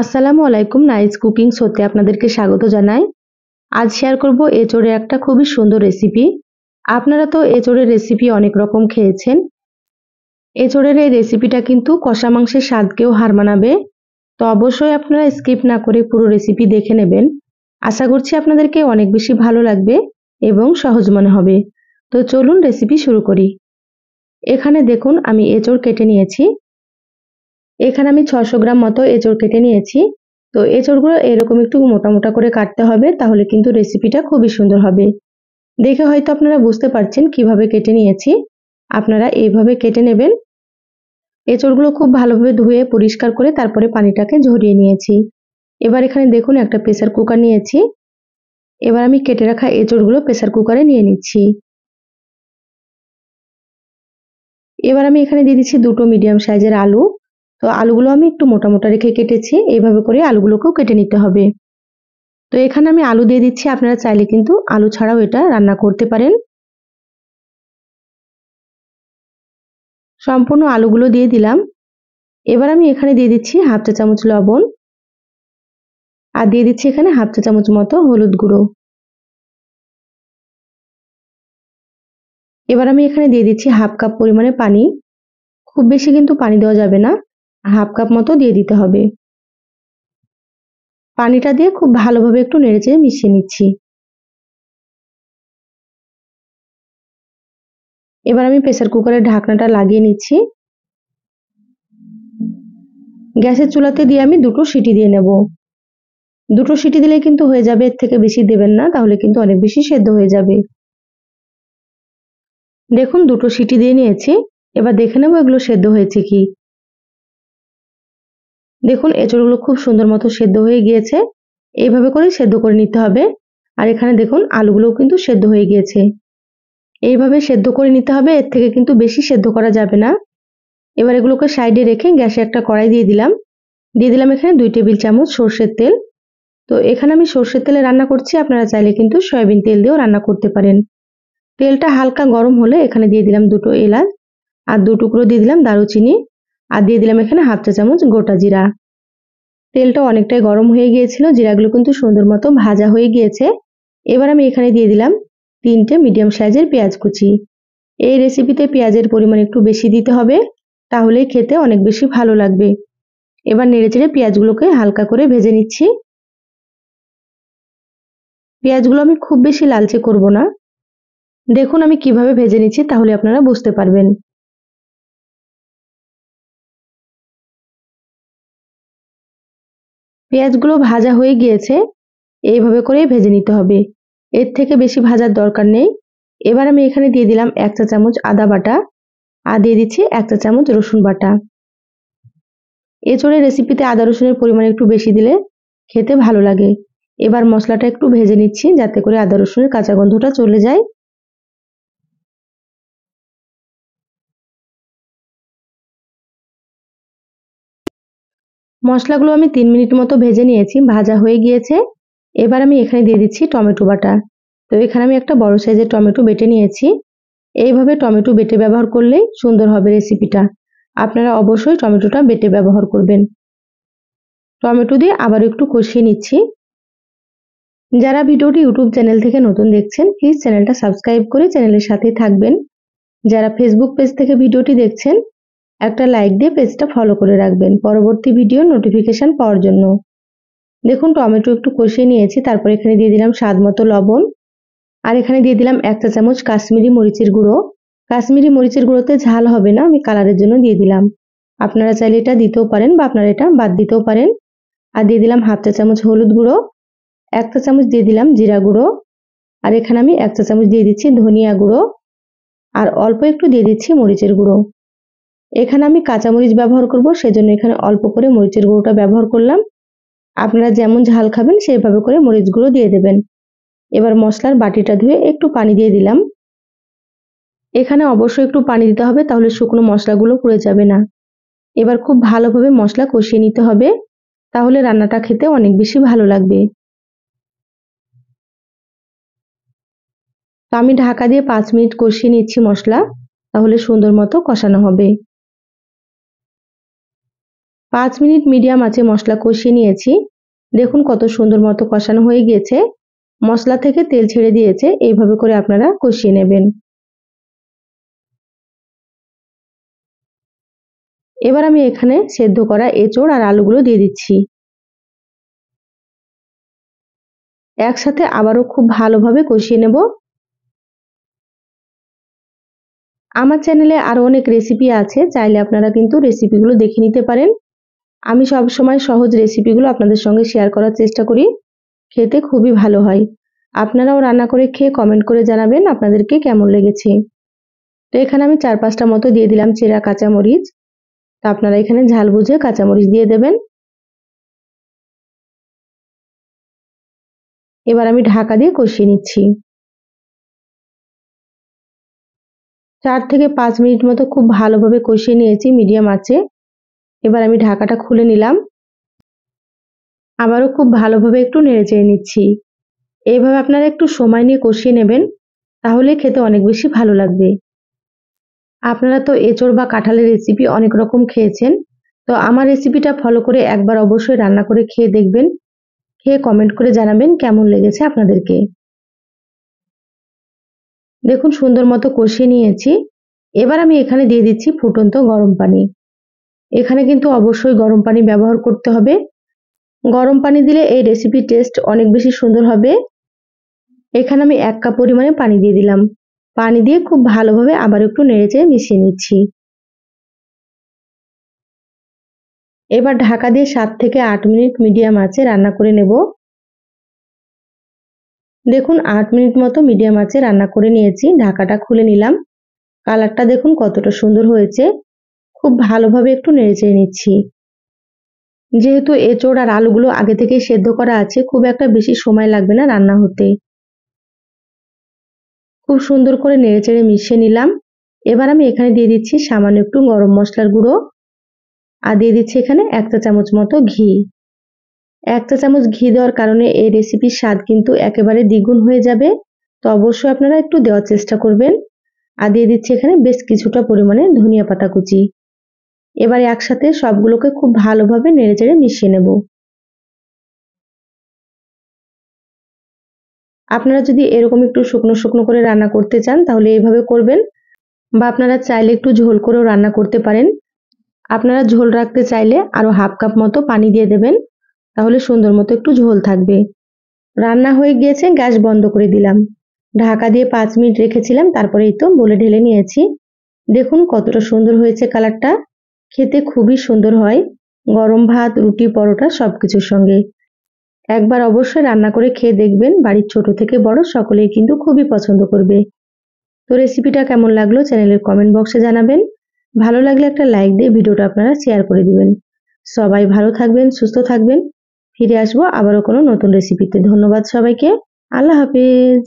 আসসালামু আলাইকুম, nice cooking শোতে আপনাদেরকে স্বাগত জানাই। আজ শেয়ার করব এঁচোড়ের একটা খুবই সুন্দর রেসিপি। আপনারা তো এঁচোড়ের রেসিপি অনেক রকম খেয়েছেন। এঁচোড়ের এই রেসিপিটা কিন্তু কষা মাংসের স্বাদকেও হার মানাবে। তো অবশ্যই আপনারা স্কিপ না করে পুরো রেসিপি দেখে নেবেন। আশা করছি আপনাদেরকে অনেক বেশি ভালো লাগবে এবং সহজ মনে হবে। তো চলুন রেসিপি শুরু করি। এখানে দেখুন আমি এঁচোড় কেটে নিয়েছি। এখানে আমি 600 গ্রাম মতো এঁচোড় কেটে নিয়েছি। তো এঁচোড়গুলো এরকম একটু মোটা মোটা করে কাটতে হবে, তাহলে কিন্তু রেসিপিটা খুবই সুন্দর হবে। দেখে হয়তো আপনারা বুঝতে পারছেন কিভাবে কেটে নিয়েছি। আপনারা এইভাবে কেটে নেবেন। এঁচোড়গুলো খুব ভালোভাবে ধুয়ে পরিষ্কার করে তারপরে পানিটাকে ঝরিয়ে নিয়েছি। এবার এখানে দেখুন একটা প্রেসার কুকার নিয়েছি। এবার আমি কেটে রাখা এঁচোড়গুলো প্রেসার কুকারে নিয়ে নিচ্ছি। এবার আমি এখানে দিয়ে দিচ্ছি দুটো মিডিয়াম সাইজের আলু। তো আলুগুলো আমি একটু মোটা মোটা রেখে কেটেছি। এইভাবে করে আলুগুলোকেও কেটে নিতে হবে। তো এখানে আমি আলু দিয়ে দিচ্ছি, আপনারা চাইলে কিন্তু আলু ছাড়াও এটা রান্না করতে পারেন। সম্পূর্ণ আলুগুলো দিয়ে দিলাম। এবার আমি এখানে দিয়ে দিচ্ছি হাফ চা চামচ লবণ, আর দিয়ে দিচ্ছি এখানে হাফ চা চামচ মতো হলুদ গুঁড়ো। এবার আমি এখানে দিয়ে দিচ্ছি হাফ কাপ পরিমাণে পানি। খুব বেশি কিন্তু পানি দেওয়া যাবে না, হাফ কাপ মতো দিয়ে দিতে হবে। পানিটা দিয়ে খুব ভালোভাবে একটু নেড়েচেড়ে মিশিয়ে নিচ্ছি। এবার আমি প্রেসার কুকারের ঢাকনাটা লাগিয়ে নিচ্ছি। গ্যাসের চুলাতে দিয়ে আমি দুটো সিটি দিয়ে নেব। দুটো সিটি দিলে কিন্তু হয়ে যাবে, এর থেকে বেশি দেবেন না, তাহলে কিন্তু অনেক বেশি সেদ্ধ হয়ে যাবে। দেখুন দুটো সিটি দিয়ে নিয়েছি। এবার দেখে নেব এগুলো সেদ্ধ হয়েছে কি। দেখুন এঁচোড়গুলো খুব সুন্দর মতো সেদ্ধ হয়ে গিয়েছে। এইভাবে করে সেদ্ধ করে নিতে হবে। আর এখানে দেখুন আলুগুলোও কিন্তু সেদ্ধ হয়ে গিয়েছে। এইভাবে সেদ্ধ করে নিতে হবে, এর থেকে কিন্তু বেশি সেদ্ধ করা যাবে না। এবার এগুলোকে সাইডে রেখে গ্যাসে একটা কড়াই দিয়ে দিলাম। দিয়ে দিলাম এখানে 2 টেবিল চামচ সর্ষের তেল। তো এখানে আমি সর্ষের তেলে রান্না করছি, আপনারা চাইলে কিন্তু সয়াবিন তেল দিয়েও রান্না করতে পারেন। তেলটা হালকা গরম হলে এখানে দিয়ে দিলাম দুটো এলাচ, আর 2 টুকরো দিয়ে দিলাম দারুচিনি, আর দিয়ে দিলাম এখানে হাফ চা চামচ গোটা জিরা। তেলটা অনেকটাই গরম হয়ে গিয়েছিল, জিরাগুলো কিন্তু সুন্দর মতো ভাজা হয়ে গিয়েছে। এবার আমি এখানে দিয়ে দিলাম 3টে মিডিয়াম সাইজের পেঁয়াজ কুচি। এই রেসিপিতে পেঁয়াজের পরিমাণ একটু বেশি দিতে হবে, তাহলেই খেতে অনেক বেশি ভালো লাগবে। এবার নেড়েচেড়ে পেঁয়াজগুলোকে হালকা করে ভেজে নিচ্ছি। পেঁয়াজগুলো আমি খুব বেশি লালচে করব না। দেখুন আমি কিভাবে ভেজে নিচ্ছি, তাহলে আপনারা বুঝতে পারবেন। পেঁয়াজগুলো ভাজা হয়ে গিয়েছে। এইভাবে করেই ভেজে নিতে হবে, এর থেকে বেশি ভাজার দরকার নেই। এবার আমি এখানে দিয়ে দিলাম 1 চা চামচ আদা বাটা, আর দিয়ে দিচ্ছি 1 চা চামচ রসুন বাটা। এঁচোড়ের রেসিপিতে আদা রসুনের পরিমাণ একটু বেশি দিলে খেতে ভালো লাগে। এবার মশলাটা একটু ভেজে নিচ্ছি, যাতে করে আদা রসুনের কাঁচা গন্ধটা চলে যায়। মশলাগুলো আমি 3 মিনিট মতো ভেজে নিয়েছি, ভাজা হয়ে গিয়েছে। এবার আমি এখানে দিয়ে দিচ্ছি টমেটো বাটা। তো এখানে আমি একটা বড় সাইজের টমেটো বেটে নিয়েছি। এইভাবে টমেটো বেটে ব্যবহার করলেই সুন্দর হবে রেসিপিটা। আপনারা অবশ্যই টমেটোটা বেটে ব্যবহার করবেন। টমেটো দিয়ে আবার একটু কষিয়ে নিচ্ছি। যারা ভিডিওটি ইউটিউব চ্যানেল থেকে নতুন দেখছেন, প্লিজ চ্যানেলটা সাবস্ক্রাইব করে চ্যানেলের সাথেই থাকবেন। যারা ফেসবুক পেজ থেকে ভিডিওটি দেখছেন, একটা লাইক দিয়ে পেজটা ফলো করে রাখবেন পরবর্তী ভিডিও নোটিফিকেশন পাওয়ার জন্য। দেখুন টমেটো একটু কষিয়ে নিয়েছি, তারপর এখানে দিয়ে দিলাম স্বাদ মতো লবণ, আর এখানে দিয়ে দিলাম 1 চা চামচ কাশ্মীরি মরিচের গুঁড়ো। কাশ্মীরি মরিচের গুঁড়োতে ঝাল হবে না, আমি কালারের জন্য দিয়ে দিলাম। আপনারা চাইলে এটা দিতেও পারেন বা আপনারা এটা বাদ দিতেও পারেন। আর দিয়ে দিলাম হাফ চা চামচ হলুদ গুঁড়ো, 1 চা চামচ দিয়ে দিলাম জিরা গুঁড়ো, আর এখানে আমি 1 চা চামচ দিয়ে দিচ্ছি ধনিয়া গুঁড়ো, আর অল্প একটু দিয়ে দিচ্ছি মরিচের গুঁড়ো। এখানে আমি কাঁচা মরিচ ব্যবহার করব, সেজন্য এখানে অল্প করে মরিচের গুঁড়োটা ব্যবহার করলাম। আপনারা যেমন ঝাল খাবেন সেভাবে করে মরিচ গুঁড়ো দিয়ে দেবেন। এবার মশলার বাটিটা ধুয়ে একটু পানি দিয়ে দিলাম। এখানে অবশ্যই একটু পানি দিতে হবে, তাহলে শুকনো মশলাগুলো পুড়ে যাবে না। এবার খুব ভালোভাবে মশলা কষিয়ে নিতে হবে, তাহলে রান্নাটা খেতে অনেক বেশি ভালো লাগবে। তো আমি ঢাকা দিয়ে 5 মিনিট কষিয়ে নিচ্ছি মশলা, তাহলে সুন্দর মতো কষানো হবে। 5 মিনিট মিডিয়াম আঁচে মশলা কষিয়ে নিয়েছি। দেখুন কত সুন্দর মতো কষানো হয়ে গিয়েছে, মশলা থেকে তেল ছেড়ে দিয়েছে। এইভাবে করে আপনারা কষিয়ে নেবেন। এবার আমি এখানে সেদ্ধ করা এঁচোড় আর আলুগুলো দিয়ে দিচ্ছি। একসাথে আবারও খুব ভালোভাবে কষিয়ে নেব। আমার চ্যানেলে আরো অনেক রেসিপি আছে, চাইলে আপনারা কিন্তু রেসিপিগুলো দেখে নিতে পারেন। আমি সব সময় সহজ রেসিপিগুলো আপনাদের সঙ্গে শেয়ার করার চেষ্টা করি, খেতে খুবই ভালো হয়। আপনারাও রান্না করে খেয়ে কমেন্ট করে জানাবেন আপনাদেরকে কেমন লেগেছে। তো এখানে আমি 4-5টা মতো দিয়ে দিলাম চেরা কাঁচামরিচ। তো আপনারা এখানে ঝাল বুঝে কাঁচামরিচ দিয়ে দেবেন। এবার আমি ঢাকা দিয়ে কষিয়ে নিচ্ছি। 4 থেকে 5 মিনিট মতো খুব ভালোভাবে কষিয়ে নিয়েছি মিডিয়াম আঁচে। এবার আমি ঢাকাটা খুলে নিলাম। আবারও খুব ভালোভাবে একটু নেড়েচেড়ে নিচ্ছি। এইভাবে আপনারা একটু সময় নিয়ে কষিয়ে নেবেন, তাহলে খেতে অনেক বেশি ভালো লাগবে। আপনারা তো এঁচোড় বা কাঁঠালের রেসিপি অনেক রকম খেয়েছেন, তো আমার রেসিপিটা ফলো করে একবার অবশ্যই রান্না করে খেয়ে দেখবেন, খেয়ে কমেন্ট করে জানাবেন কেমন লেগেছে আপনাদেরকে। দেখুন সুন্দর মতো কষিয়ে নিয়েছি। এবার আমি এখানে দিয়ে দিচ্ছি ফুটন্ত গরম পানি। এখানে কিন্তু অবশ্যই গরম পানি ব্যবহার করতে হবে। গরম পানি দিলে এই রেসিপির টেস্ট অনেক বেশি সুন্দর হবে। এখানে আমি 1 কাপ পরিমাণে পানি দিয়ে দিলাম। পানি দিয়ে খুব ভালোভাবে আবার একটু নেড়েচেড়ে মিশিয়ে নিচ্ছি। এবার ঢাকা দিয়ে 7 থেকে 8 মিনিট মিডিয়াম আঁচে রান্না করে নেব। দেখুন 8 মিনিট মতো মিডিয়াম আঁচে রান্না করে নিয়েছি। ঢাকাটা খুলে নিলাম। কালারটা দেখুন কতটা সুন্দর হয়েছে। খুব ভালোভাবে একটু নেড়েচেড়ে নিচ্ছি। যেহেতু এঁচোড় আর আলুগুলো আগে থেকেই সেদ্ধ করা আছে, খুব একটা বেশি সময় লাগবে না রান্না হতে। খুব সুন্দর করে নেড়েচেড়ে মিশিয়ে নিলাম। এবার আমি এখানে দিয়ে দিচ্ছি সামান্য একটু গরম মশলার গুঁড়ো আর দিয়ে দিচ্ছি এখানে 1 চা চামচ মতো ঘি। 1 চা চামচ ঘি দেওয়ার কারণে এই রেসিপির স্বাদ কিন্তু একেবারে দ্বিগুণ হয়ে যাবে। তো অবশ্যই আপনারা একটু দেওয়ার চেষ্টা করবেন। আর দিয়ে দিচ্ছি এখানে বেশ কিছুটা পরিমাণে ধনিয়া পাতা কুচি। এবার একসাথে সবগুলোকে খুব ভালোভাবে নেড়েচেড়ে মিশিয়ে নেব। আপনারা যদি এরকম একটু শুকনো শুকনো করে রান্না করতে চান তাহলে এইভাবে করবেন, বা আপনারা চাইলে একটু ঝোল করেও রান্না করতে পারেন। আপনারা ঝোল রাখতে চাইলে আরো হাফ কাপ মতো পানি দিয়ে দেবেন, তাহলে সুন্দর মতো একটু ঝোল থাকবে। রান্না হয়ে গিয়েছে, গ্যাস বন্ধ করে দিলাম। ঢাকা দিয়ে 5 মিনিট রেখেছিলাম, তারপরে এই তো বলে ঢেলে নিয়েছি। দেখুন কতটা সুন্দর হয়েছে কালারটা, খেতে খুবই সুন্দর হয় গরম ভাত, রুটি, পরোটা সবকিছুর সঙ্গে। একবার অবশ্যই রান্না করে খেয়ে দেখবেন, বাড়ির ছোট থেকে বড় সকলেই কিন্তু খুবই পছন্দ করবে। তো রেসিপিটা কেমন লাগলো চ্যানেলের কমেন্ট বক্সে জানাবেন। ভালো লাগলে একটা লাইক দিয়ে ভিডিওটা আপনারা শেয়ার করে দিবেন। সবাই ভালো থাকবেন, সুস্থ থাকবেন। ফিরে আসবো আবারও কোনো নতুন রেসিপিতে। ধন্যবাদ সবাইকে। আল্লাহ হাফেজ।